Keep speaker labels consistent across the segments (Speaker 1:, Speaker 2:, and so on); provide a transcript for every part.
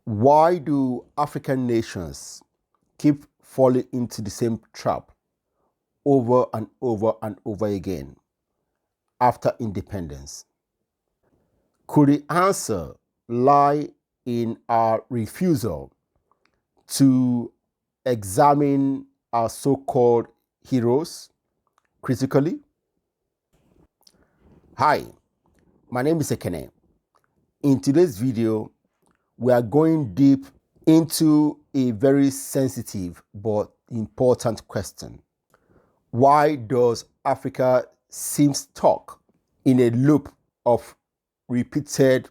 Speaker 1: Why do African nations keep falling into the same trap over and over and over again after independence? Could the answer lie in our refusal to examine our so-called heroes critically? Hi, my name is Ekene. In today's video, we are going deep into a very sensitive but important question. Why does Africa seem stuck in a loop of repeated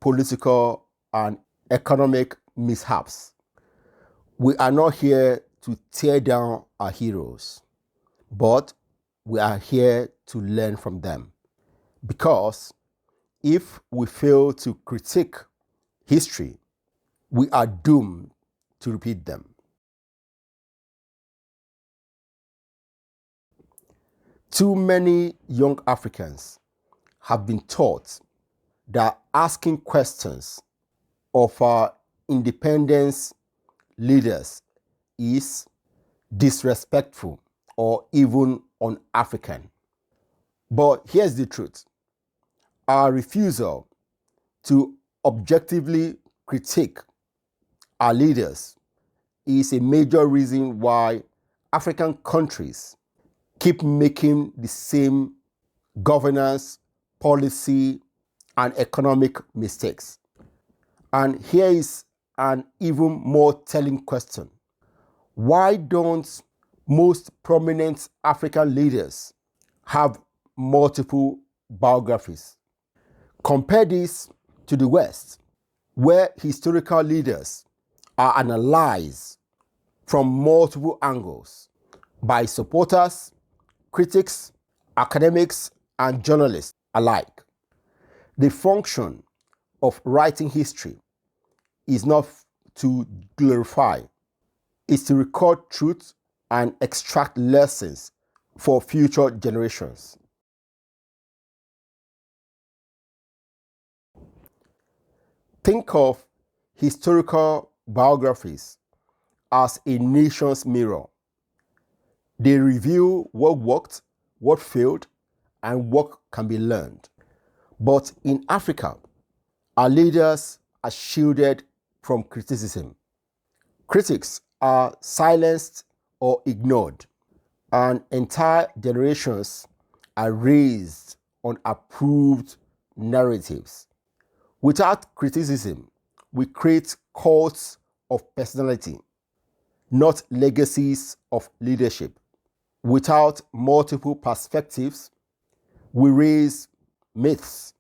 Speaker 1: political and economic mishaps? We are not here to tear down our heroes, but we are here to learn from them. Because if we fail to critique history, we are doomed to repeat them. Too many young Africans have been taught that asking questions of our independence leaders is disrespectful or even un-African. But here's the truth. Our refusal to objectively critique our leaders is a major reason why African countries keep making the same governance, policy, and economic mistakes. And here is an even more telling question. Why don't most prominent African leaders have multiple biographies? Compare this to the West, where historical leaders are analyzed from multiple angles by supporters, critics, academics, and journalists alike. The function of writing history is not to glorify, it's to record truth and extract lessons for future generations. Think of historical biographies as a nation's mirror. They reveal what worked, what failed, and what can be learned. But in Africa, our leaders are shielded from criticism. Critics are silenced or ignored, and entire generations are raised on approved narratives. Without criticism, we create cults of personality, not legacies of leadership. Without multiple perspectives, we raise myths,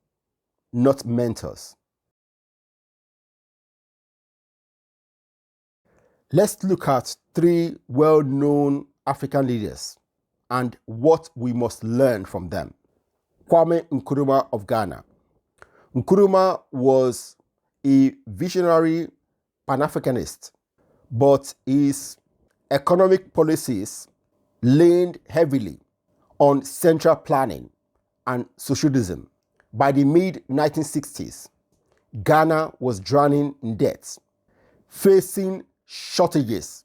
Speaker 1: not mentors. Let's look at three well-known African leaders and what we must learn from them. Kwame Nkrumah of Ghana. Nkrumah was a visionary Pan-Africanist, but his economic policies leaned heavily on central planning and socialism. By the mid-1960s, Ghana was drowning in debt, facing shortages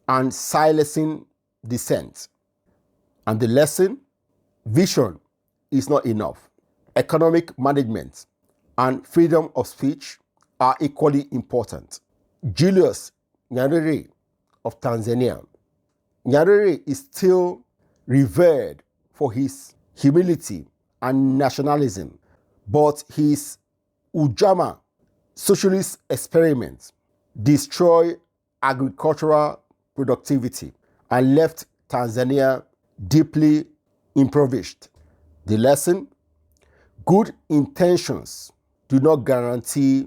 Speaker 1: and silencing dissent. And the lesson? Vision is not enough. Economic management and freedom of speech are equally important. Julius Nyerere of Tanzania. Nyerere is still revered for his humility and nationalism, but his Ujamaa socialist experiment destroyed agricultural productivity and left Tanzania deeply impoverished. The lesson? Good intentions do not guarantee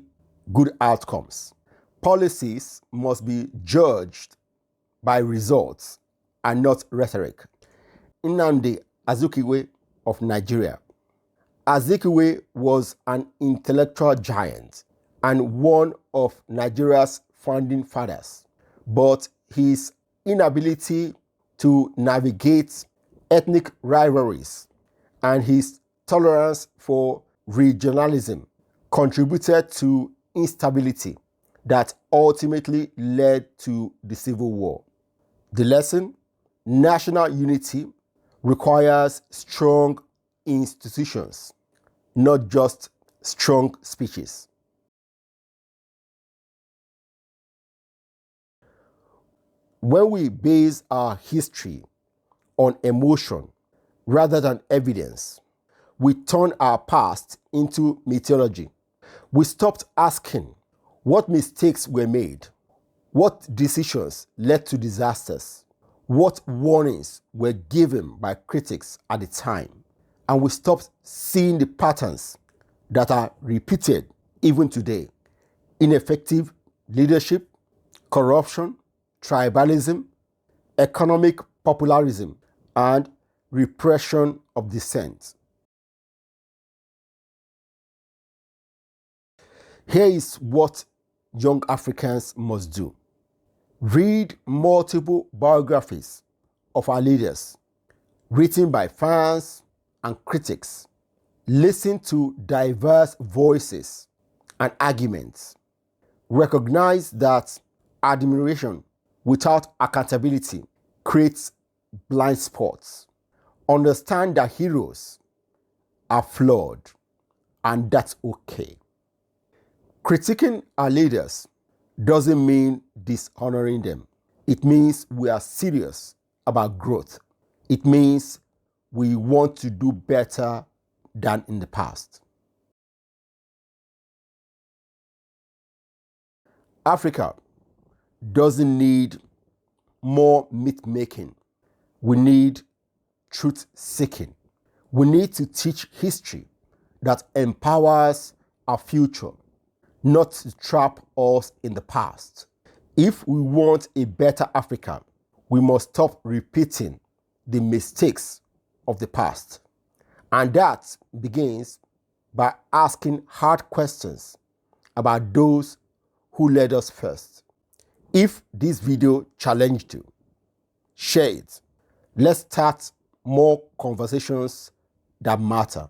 Speaker 1: good outcomes. Policies must be judged by results and not rhetoric. Nnamdi Azikiwe of Nigeria. Azikiwe was an intellectual giant and one of Nigeria's founding fathers, but his inability to navigate ethnic rivalries and his tolerance for regionalism contributed to instability that ultimately led to the Civil War. The lesson: national unity requires strong institutions, not just strong speeches. When we base our history on emotion rather than evidence, we turn our past into mythology. We stopped asking what mistakes were made, what decisions led to disasters, what warnings were given by critics at the time, and we stopped seeing the patterns that are repeated even today: ineffective leadership, corruption, tribalism, economic popularism, and repression of dissent. Here is what young Africans must do: read multiple biographies of our leaders, written by fans and critics. Listen to diverse voices and arguments. Recognize that admiration without accountability creates blind spots. Understand that heroes are flawed, and that's okay. Critiquing our leaders doesn't mean dishonoring them. It means we are serious about growth. It means we want to do better than in the past. Africa doesn't need more myth-making. We need truth-seeking. We need to teach history that empowers our future, not to trap us in the past. If we want a better Africa, we must stop repeating the mistakes of the past. And that begins by asking hard questions about those who led us first. If this video challenged you, share it. Let's start more conversations that matter.